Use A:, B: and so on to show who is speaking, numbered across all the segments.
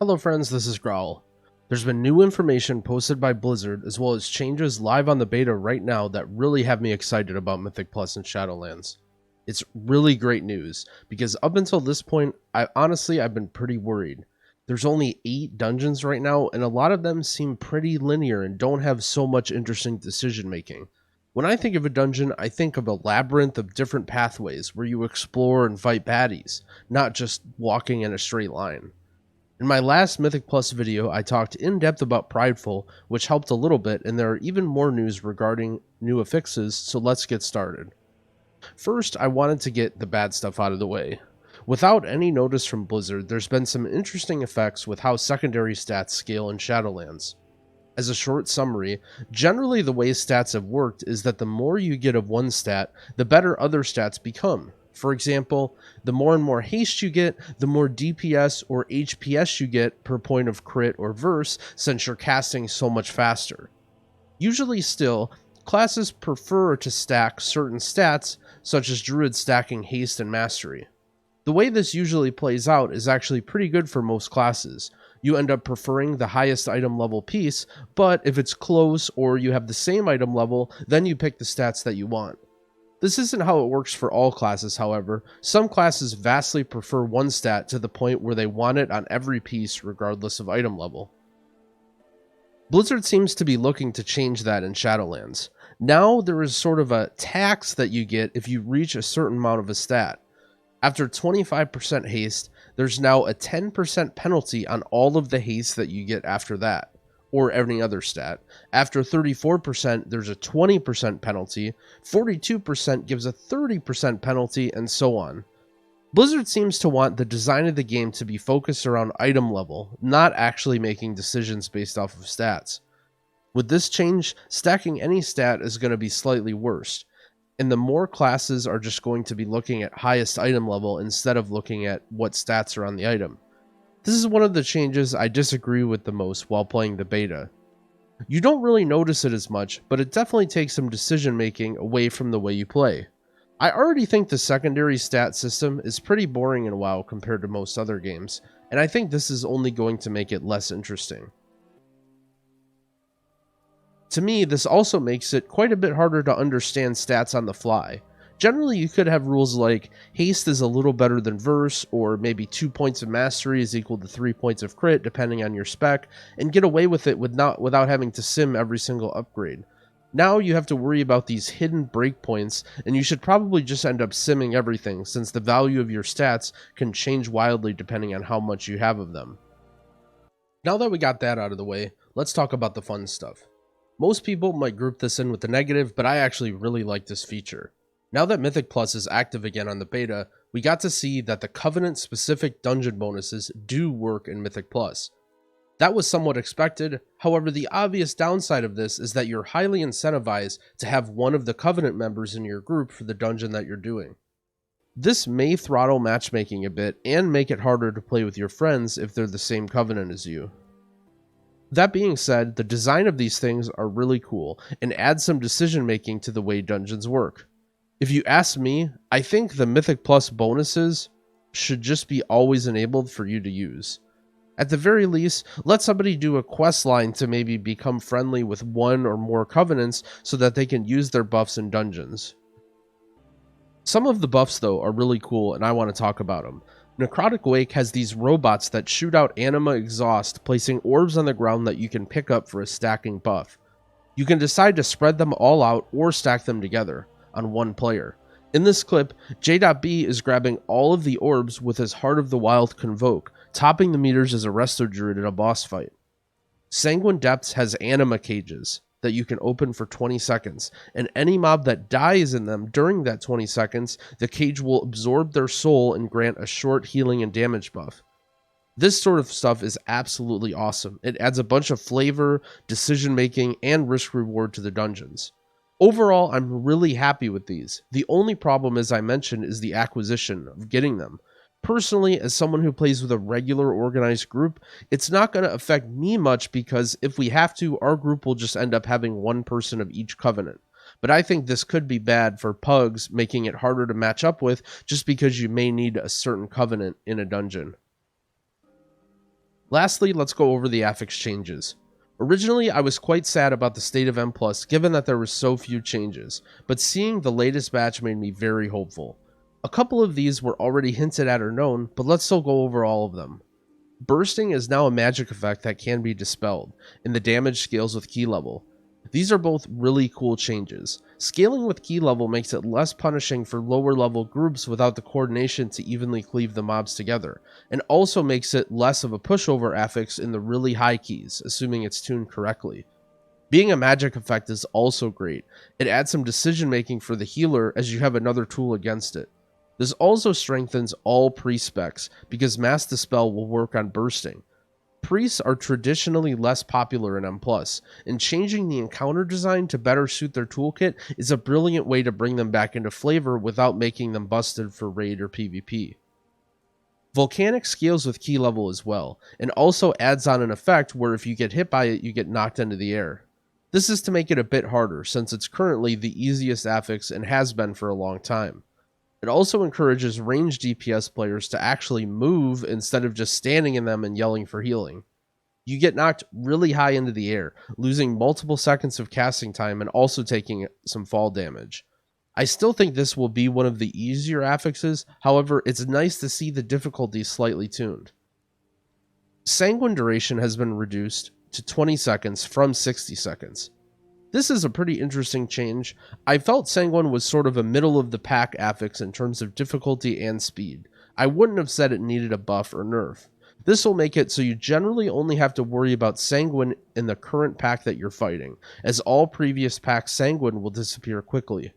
A: Hello friends, this is Growl. There's been new information posted by Blizzard as well as changes live on the beta right now that really have me excited about Mythic Plus and Shadowlands. It's really great news because up until this point, I've been pretty worried. There's only 8 dungeons right now and a lot of them seem pretty linear and don't have so much interesting decision making. When I think of a dungeon, I think of a labyrinth of different pathways where you explore and fight baddies, not just walking in a straight line. In my last Mythic Plus video, I talked in depth about Prideful, which helped a little bit, and there are even more news regarding new affixes, so let's get started. First, I wanted to get the bad stuff out of the way. Without any notice from Blizzard, there's been some interesting effects with how secondary stats scale in Shadowlands. As a short summary, generally the way stats have worked is that the more you get of one stat, the better other stats become. For example, the more and more haste you get, the more DPS or HPS you get per point of crit or verse since you're casting so much faster. Usually still, classes prefer to stack certain stats, such as druids stacking haste and mastery. The way this usually plays out is actually pretty good for most classes. You end up preferring the highest item level piece, but if it's close or you have the same item level, then you pick the stats that you want. This isn't how it works for all classes, however. Some classes vastly prefer one stat to the point where they want it on every piece regardless of item level. Blizzard seems to be looking to change that in Shadowlands. Now there is sort of a tax that you get if you reach a certain amount of a stat. After 25% haste, there's now a 10% penalty on all of the haste that you get after that, or any other stat. After 34%, there's a 20% penalty, 42% gives a 30% penalty, and so on. Blizzard seems to want the design of the game to be focused around item level, not actually making decisions based off of stats. With this change, stacking any stat is going to be slightly worse, and the more classes are just going to be looking at highest item level instead of looking at what stats are on the item. This is one of the changes I disagree with the most while playing the beta. You don't really notice it as much, but it definitely takes some decision making away from the way you play. I already think the secondary stat system is pretty boring in WoW compared to most other games, and I think this is only going to make it less interesting. To me, this also makes it quite a bit harder to understand stats on the fly. Generally, you could have rules like haste is a little better than verse, or maybe 2 points of mastery is equal to 3 points of crit depending on your spec, and get away with it without having to sim every single upgrade. Now you have to worry about these hidden breakpoints, and you should probably just end up simming everything since the value of your stats can change wildly depending on how much you have of them. Now that we got that out of the way, let's talk about the fun stuff. Most people might group this in with the negative, but I actually really like this feature. Now that Mythic Plus is active again on the beta, we got to see that the Covenant-specific dungeon bonuses do work in Mythic Plus. That was somewhat expected, however the obvious downside of this is that you're highly incentivized to have one of the Covenant members in your group for the dungeon that you're doing. This may throttle matchmaking a bit and make it harder to play with your friends if they're the same Covenant as you. That being said, the design of these things are really cool and add some decision making to the way dungeons work. If you ask me, I think the Mythic Plus bonuses should just be always enabled for you to use. At the very least, let somebody do a quest line to maybe become friendly with one or more Covenants so that they can use their buffs in dungeons. Some of the buffs though are really cool and I want to talk about them. Necrotic Wake has these robots that shoot out anima exhaust, placing orbs on the ground that you can pick up for a stacking buff. You can decide to spread them all out or stack them together on one player. In this clip, J.B is grabbing all of the orbs with his Heart of the Wild Convoke, topping the meters as a Resto Druid in a boss fight. Sanguine Depths has anima cages that you can open for 20 seconds, and any mob that dies in them during that 20 seconds, the cage will absorb their soul and grant a short healing and damage buff. This sort of stuff is absolutely awesome. It adds a bunch of flavor, decision making, and risk reward to the dungeons. Overall, I'm really happy with these. The only problem, as I mentioned, is the acquisition of getting them. Personally, as someone who plays with a regular organized group, it's not going to affect me much because if we have to, our group will just end up having one person of each Covenant. But I think this could be bad for pugs, making it harder to match up with just because you may need a certain Covenant in a dungeon. Lastly, let's go over the affix changes. Originally, I was quite sad about the state of M+, given that there were so few changes, but seeing the latest batch made me very hopeful. A couple of these were already hinted at or known, but let's still go over all of them. Bursting is now a magic effect that can be dispelled, and the damage scales with key level. These are both really cool changes. Scaling with key level makes it less punishing for lower level groups without the coordination to evenly cleave the mobs together, and also makes it less of a pushover affix in the really high keys, assuming it's tuned correctly. Being a magic effect is also great. It adds some decision making for the healer as you have another tool against it. This also strengthens all priest specs because Mass Dispel will work on bursting. Priests are traditionally less popular in M+, and changing the encounter design to better suit their toolkit is a brilliant way to bring them back into flavor without making them busted for raid or PvP. Volcanic scales with key level as well, and also adds on an effect where if you get hit by it, you get knocked into the air. This is to make it a bit harder, since it's currently the easiest affix and has been for a long time. It also encourages ranged DPS players to actually move instead of just standing in them and yelling for healing. You get knocked really high into the air, losing multiple seconds of casting time and also taking some fall damage. I still think this will be one of the easier affixes, however, it's nice to see the difficulty slightly tuned. Sanguine duration has been reduced to 20 seconds from 60 seconds. This is a pretty interesting change. I felt Sanguine was sort of a middle of the pack affix in terms of difficulty and speed. I wouldn't have said it needed a buff or nerf. This will make it so you generally only have to worry about Sanguine in the current pack that you're fighting, as all previous packs Sanguine will disappear quickly.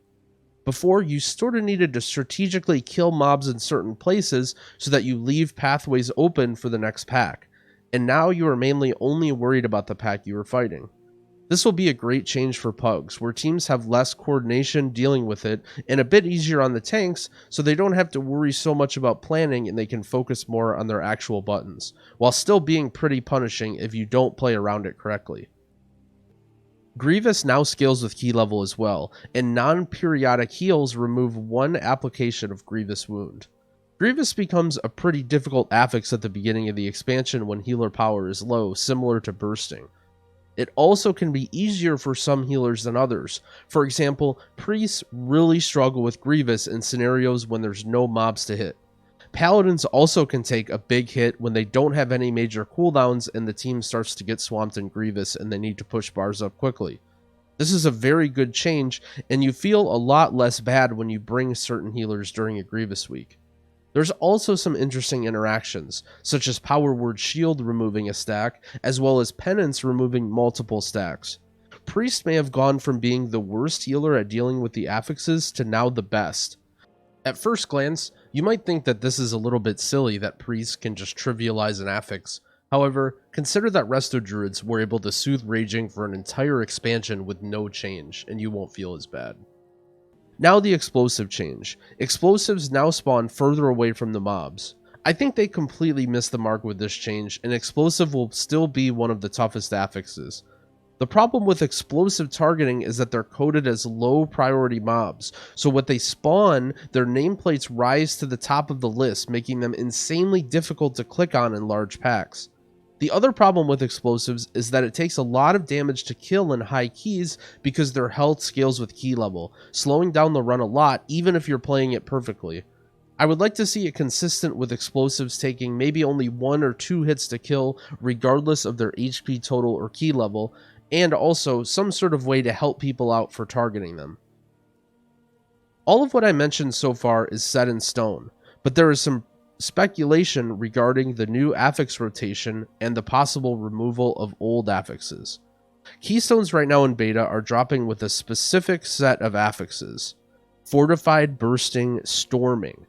A: Before, you sort of needed to strategically kill mobs in certain places so that you leave pathways open for the next pack, and now you are mainly only worried about the pack you are fighting. This will be a great change for pugs, where teams have less coordination dealing with it and a bit easier on the tanks, so they don't have to worry so much about planning and they can focus more on their actual buttons, while still being pretty punishing if you don't play around it correctly. Grievous now scales with key level as well, and non-periodic heals remove one application of Grievous Wound. Grievous becomes a pretty difficult affix at the beginning of the expansion when healer power is low, similar to bursting. It also can be easier for some healers than others. For example, priests really struggle with Grievous in scenarios when there's no mobs to hit. Paladins also can take a big hit when they don't have any major cooldowns and the team starts to get swamped in Grievous and they need to push bars up quickly. This is a very good change, and you feel a lot less bad when you bring certain healers during a Grievous week. There's also some interesting interactions, such as Power Word Shield removing a stack, as well as Penance removing multiple stacks. Priest may have gone from being the worst healer at dealing with the affixes to now the best. At first glance, you might think that this is a little bit silly that priests can just trivialize an affix. However, consider that Resto Druids were able to soothe raging for an entire expansion with no change, and you won't feel as bad. Now the explosive change. Explosives now spawn further away from the mobs. I think they completely missed the mark with this change, and explosive will still be one of the toughest affixes. The problem with explosive targeting is that they're coded as low priority mobs, so when they spawn, their nameplates rise to the top of the list, making them insanely difficult to click on in large packs. The other problem with explosives is that it takes a lot of damage to kill in high keys because their health scales with key level, slowing down the run a lot even if you're playing it perfectly. I would like to see it consistent with explosives taking maybe only 1 or 2 hits to kill regardless of their HP total or key level, and also some sort of way to help people out for targeting them. All of what I mentioned so far is set in stone, but there is some speculation regarding the new affix rotation and the possible removal of old affixes. Keystones right now in beta are dropping with a specific set of affixes: Fortified, Bursting, Storming.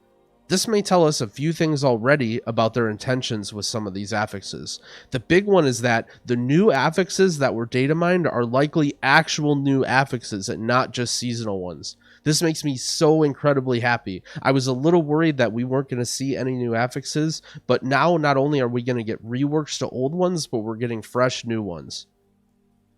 A: This may tell us a few things already about their intentions with some of these affixes. The big one is that the new affixes that were data mined are likely actual new affixes and not just seasonal ones. This makes me so incredibly happy. I was a little worried that we weren't going to see any new affixes, but now not only are we going to get reworks to old ones, but we're getting fresh new ones.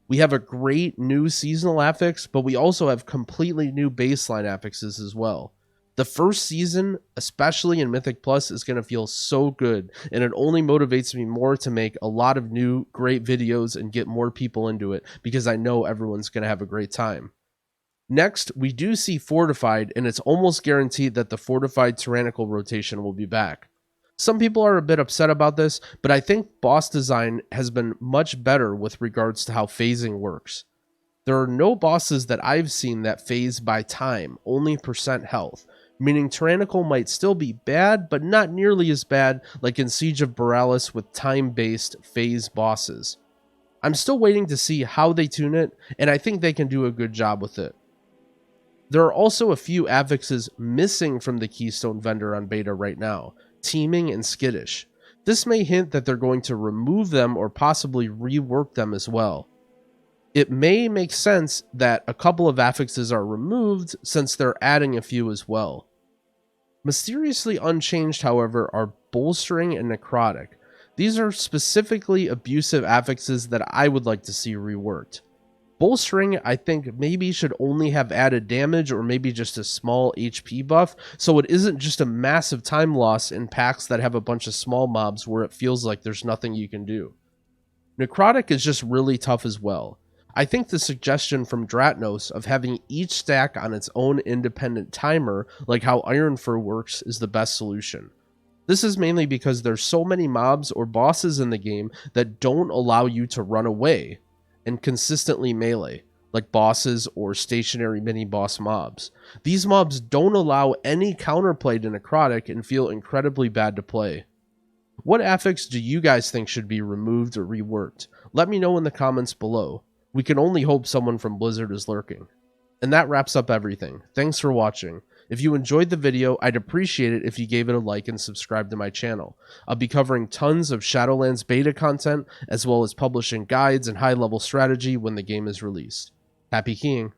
A: We have a great new seasonal affix, but we also have completely new baseline affixes as well. The first season, especially in Mythic Plus, is going to feel so good, and it only motivates me more to make a lot of new great videos and get more people into it because I know everyone's going to have a great time. Next, we do see Fortified, and it's almost guaranteed that the Fortified Tyrannical rotation will be back. Some people are a bit upset about this, but I think boss design has been much better with regards to how phasing works. There are no bosses that I've seen that phase by time, only percent health, meaning Tyrannical might still be bad, but not nearly as bad like in Siege of Borealis with time-based phase bosses. I'm still waiting to see how they tune it, and I think they can do a good job with it. There are also a few affixes missing from the Keystone vendor on beta right now, Teeming and Skittish. This may hint that they're going to remove them or possibly rework them as well. It may make sense that a couple of affixes are removed since they're adding a few as well. Mysteriously unchanged, however, are Bolstering and Necrotic. These are specifically abusive affixes that I would like to see reworked. Bolstering, I think, maybe should only have added damage or maybe just a small HP buff, so it isn't just a massive time loss in packs that have a bunch of small mobs where it feels like there's nothing you can do. Necrotic is just really tough as well. I think the suggestion from Dratnos of having each stack on its own independent timer, like how Ironfur works, is the best solution. This is mainly because there's so many mobs or bosses in the game that don't allow you to run away and consistently melee, like bosses or stationary mini-boss mobs. These mobs don't allow any counterplay to Necrotic and feel incredibly bad to play. What affix do you guys think should be removed or reworked? Let me know in the comments below. We can only hope someone from Blizzard is lurking. And that wraps up everything. Thanks for watching. If you enjoyed the video, I'd appreciate it if you gave it a like and subscribe to my channel. I'll be covering tons of Shadowlands beta content, as well as publishing guides and high-level strategy when the game is released. Happy keying!